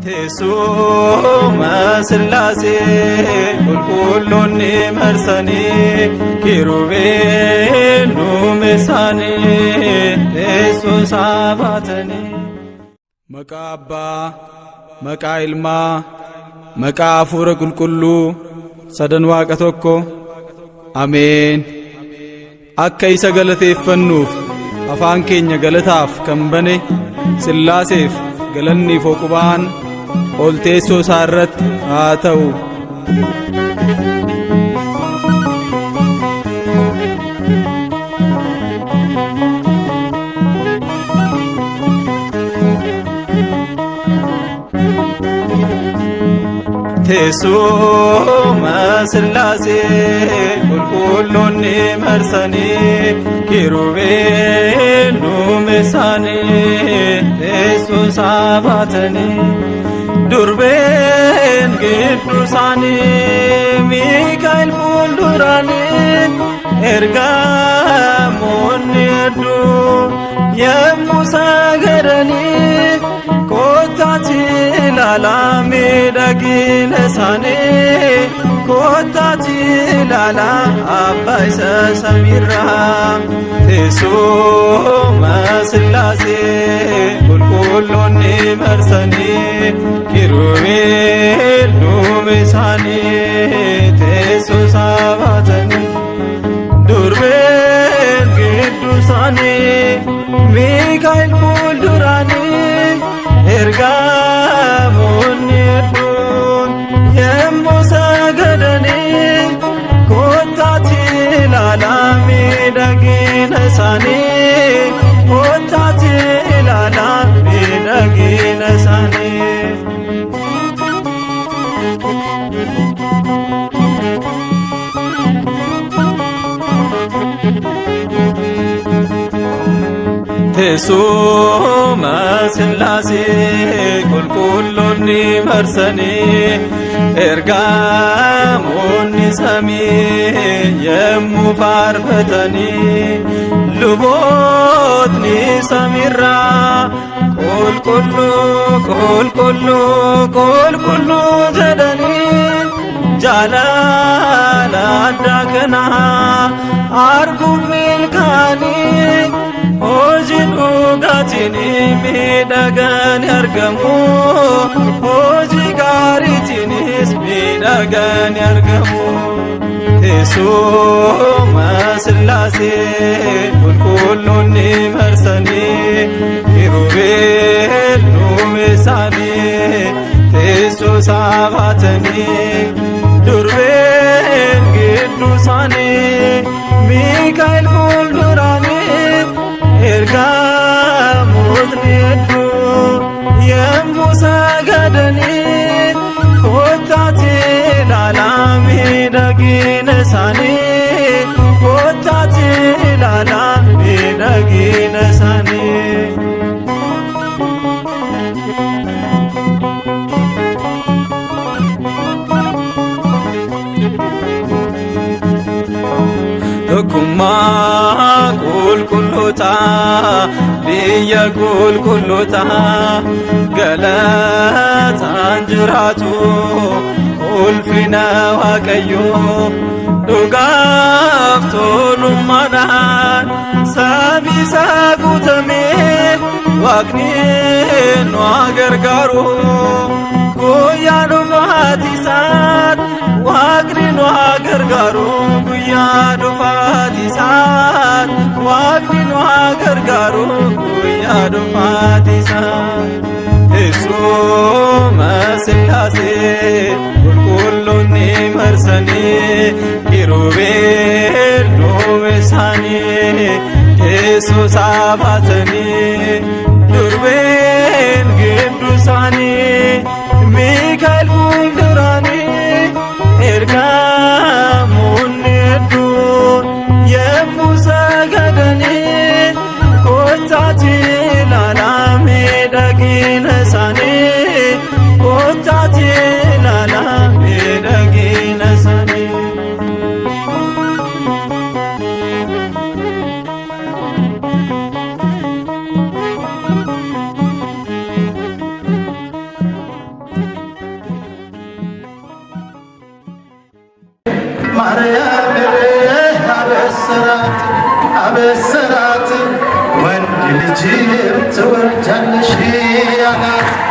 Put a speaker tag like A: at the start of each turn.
A: teessuma Sillaasee qulqulloonni marsanii kiruubeen duumessaanii teessoo isaa baatanii. Maqaa Abbaa, maqaa Ilmaa, maqaa Hafuura Qulqulluu sadan Waaqa tokko. Ameen. Akka isa galateeffannuuf afaan keenya galataaf kan bane Sillaaseef galanni foqubaan ol teessoo isaa irratti haa ta'u. teessuma Sillaasee qulqulloonni marsanii kiruubeen duumessaanii teessoo isaa baatanii. Durbeen gidduu isaanii Miikaa'el fuulduraanii ergamoonni hedduu yemmuu sagadanii koottaatti ilaalaa miidhagina isaanii koottaatti ilaalaa abbaa isa samiirraa. Teessuma Sillaasee qulqulloonni marsanii kiruubeen duumessaanii teessoo isaa baatanii. Durbeen gidduu isaanii Miikaa'el fuulduraanii ergamoonni hedduun yemmuu sagadanii koottaatti ilaalaa miidhagina isaanii koottaatti ilaalaa miidhagina isaanii. Teessuma Sillaasee qulqulloonni marsanii ergamoonni samii yemmuu faarfatanii lubootni samiirraa qulqulluu qulqulluu qulqulluu jedhanii jaalala addaa kanaa arguuf milkaa'anii. Hojii dhugaatiin miidhagaan argamu hojii gaariitiinis miidhagaan argamu. Teessuma Sillaasee qulqulloonni marsanii kiruubeen duumessaanii teessoo isaa baatanii. Durbeen gidduu isaanii Miikaa'el fuulduraanii ergamoonni hedduu yemmuu sagadanii koottaatti ilaalaa miidhagina isaanii koottaatti ilaalaa miidhagina isaanii. Tokkummaa qulqullootaa biyya qulqullootaa galataan jiraatu ulfina Waaqayyoof dhugaaf tolummaadhaan sabi isaa guutamee Waaqni nu haa gargaaru guyyaa dhufaatii isaatti Waaqni nu haa gargaaru guyyaa dhufaatii isaatti Waaqni nu haa gargaaru guyyaa dhufaatii isaatti. Teessuma Sillaasee qulqulloonni marsanii kiruubeen duumessaanii teessoo isaa baatanii. Durbeen gidduu isaanii Miikaa'el fuulduraanii ergamoonni hedduun yemmuu sagadanii koottaatti ilaalaa miidhagina isaanii koottaatti ilaalaa miidhagina isaanii.
B: ማርያም አበሰራት አበሰራት ወንድ ልጅም ትወልጃለሽ አላት።